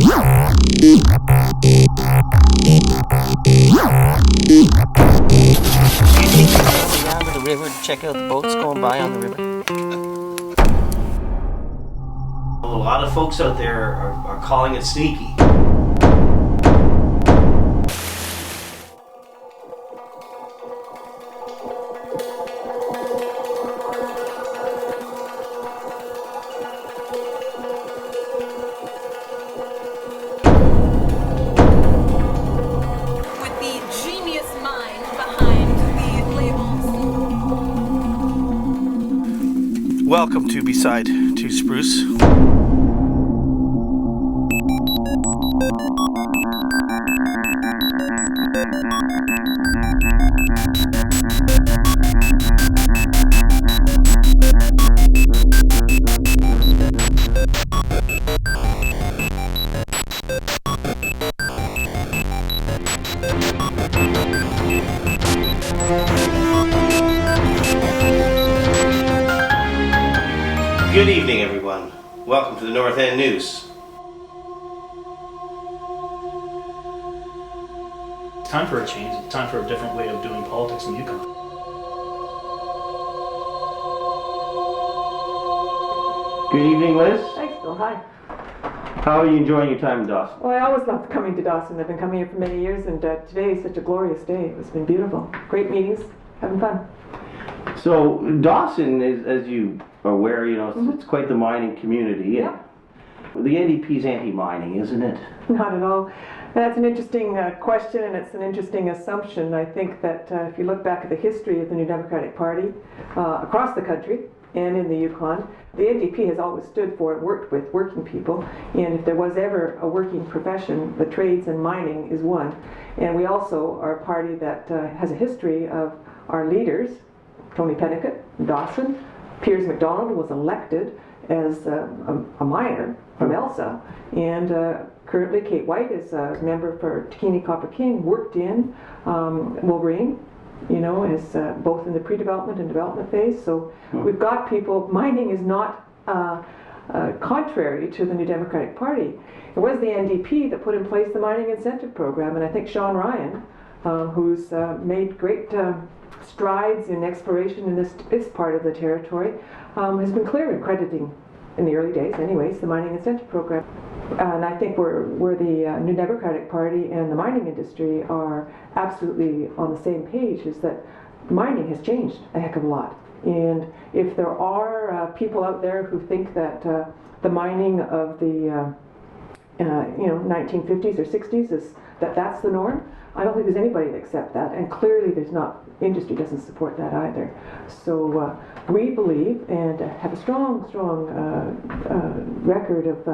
Down to the river to check out the boats going by on the river. A lot of folks out there are calling it sneaky. Welcome to Beside Two Spruce. Good evening, everyone. Welcome to the North End News. It's time for a change. It's time for a different way of doing politics in Yukon. Good evening, Liz. Thanks, Bill. Hi. How are you enjoying your time in Dawson? Well, I always loved coming to Dawson. I've been coming here for many years, and today is such a glorious day. It's been beautiful. Great meetings, having fun. So Dawson is, as you are aware, it's quite the mining community. Yeah. The NDP's anti-mining, isn't it? Not at all. That's an interesting question, and it's an interesting assumption. I think that if you look back at the history of the New Democratic Party across the country and in the Yukon, the NDP has always stood for and worked with working people. And if there was ever a working profession, the trades and mining is one. And we also are a party that has a history of our leaders, Tony Pennicott, Dawson. Piers MacDonald was elected as a miner from Elsa, and currently Kate White is a member for Takini Copper King, worked in Wolverine, as both in the pre-development and development phase. So we've got people. Mining is not contrary to the New Democratic Party. It was the NDP that put in place the mining incentive program, and I think Sean Ryan, who's made great strides in exploration in this part of the territory, has been clear in crediting, in the early days anyways, the mining incentive program. And I think where the New Democratic Party and the mining industry are absolutely on the same page is that mining has changed a heck of a lot. And if there are people out there who think that the mining of the 1950s or 60s is that's the norm, I don't think there's anybody that accepts that, and clearly industry doesn't support that either. So we believe and have a strong record of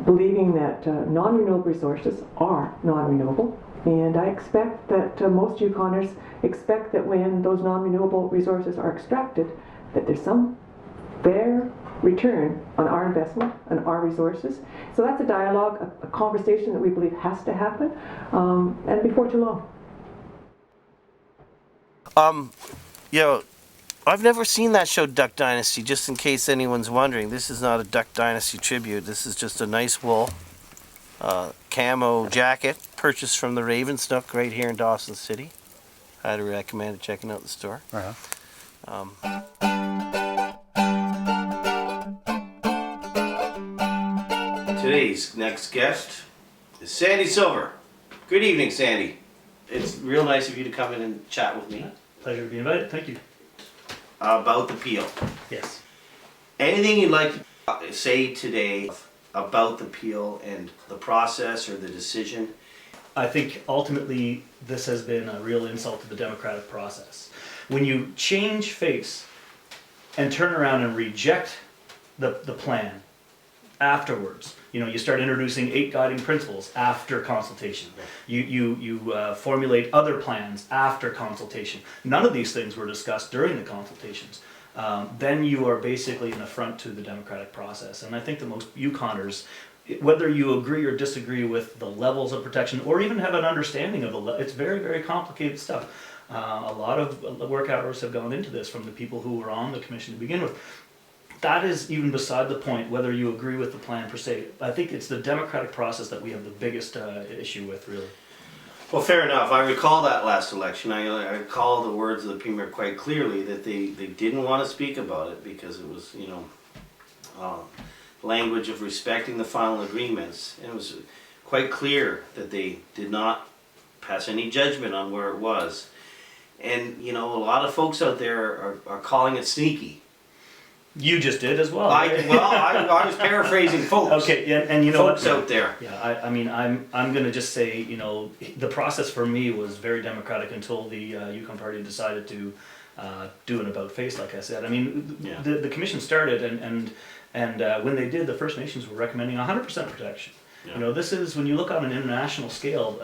believing that non-renewable resources are non-renewable, and I expect that most Yukoners expect that when those non-renewable resources are extracted, that there's some fair return on our investment and our resources. So that's a dialogue, a conversation that we believe has to happen, and before too long. I've never seen that show Duck Dynasty, just in case anyone's wondering. This is not a Duck Dynasty tribute. This is just a nice wool camo jacket purchased from the Raven's Nook right here in Dawson City. I'd recommend checking out the store. Today's next guest is Sandy Silver. Good evening, Sandy. It's real nice of you to come in and chat with me. Pleasure to be invited. Thank you. About the peel. Yes. Anything you'd like to say today about the peel and the process or the decision? I think ultimately this has been a real insult to the democratic process. When you change face and turn around and reject the plan afterwards, you start introducing 8 guiding principles after consultation. You formulate other plans after consultation. None of these things were discussed during the consultations. Then you are basically an affront to the democratic process. And I think that most Yukoners, whether you agree or disagree with the levels of protection or even have an understanding of it's very, very complicated stuff. A lot of work hours have gone into this from the people who were on the commission to begin with. that is even beside the point whether you agree with the plan per se. I think it's the democratic process that we have the biggest issue with, really. Well, fair enough. I recall that last election. I recall the words of the Premier quite clearly that they didn't want to speak about it because it was, language of respecting the final agreements. And it was quite clear that they did not pass any judgment on where it was. And, a lot of folks out there are calling it sneaky. You just did as well. I was paraphrasing folks. Okay, and you know folks what? out there. Yeah, I mean, I'm going to just say, the process for me was very democratic until the Yukon Party decided to do an about face, like I said. I mean, the commission started, and when they did, the First Nations were recommending 100% protection. Yeah. This is, when you look on an international scale,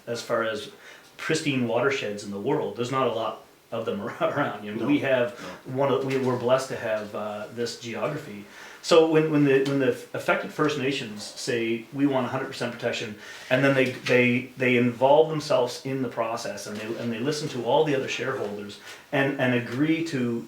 as far as pristine watersheds in the world, there's not a lot of them around. We have we're blessed to have this geography. So when the affected First Nations say we want 100% protection, and then they involve themselves in the process, and they listen to all the other shareholders and agree to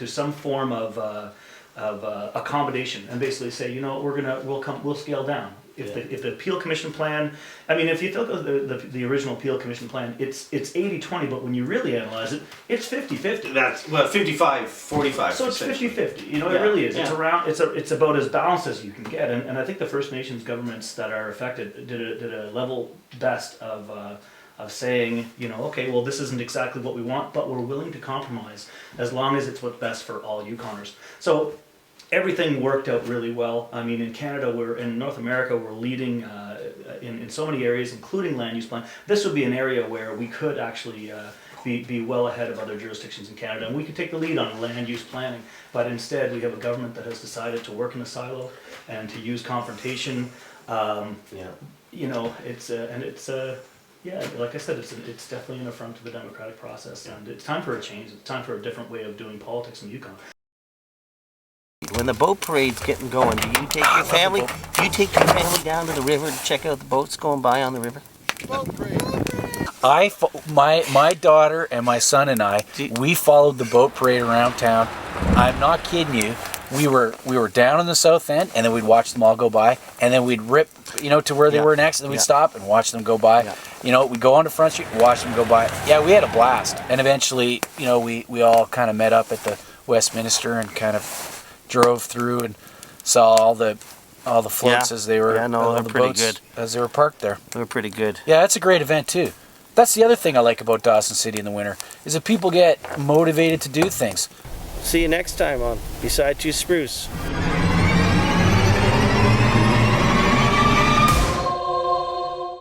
some form of accommodation, and basically say, we'll scale down. If the appeal commission plan, I mean, if you look at the original appeal commission plan, it's 80-20, but when you really analyze it, it's 50-50. That's 55-45. So it's 50-50. It really is. Yeah. It's about as balanced as you can get, and I think the First Nations governments that are affected did a level best of saying, okay, well, this isn't exactly what we want, but we're willing to compromise as long as it's what's best for all Yukoners. So everything worked out really well. I mean, in Canada, in North America, we're leading in so many areas, including land use plan. This would be an area where we could actually be well ahead of other jurisdictions in Canada, and we could take the lead on land use planning. But instead, we have a government that has decided to work in a silo and to use confrontation. Like I said, it's definitely an affront to the democratic process, and it's time for a change. It's time for a different way of doing politics in Yukon. When the boat parade's getting going, do you take your family? Do you take your family down to the river to check out the boats going by on the river? Boat parade. My daughter and my son and I, we followed the boat parade around town. I'm not kidding you. We were down in the south end, and then we'd watch them all go by, and then we'd rip, to where they were next, and then we'd stop and watch them go by. Yeah. We'd go on to Front Street and watch them go by. Yeah, we had a blast. And eventually, we all kind of met up at the Westminster and kind of drove through and saw all the floats as they were they're the pretty boats good. As they were parked there. They were pretty good. Yeah, that's a great event too. That's the other thing I like about Dawson City in the winter, is that people get motivated to do things. See you next time on Beside Two Spruce.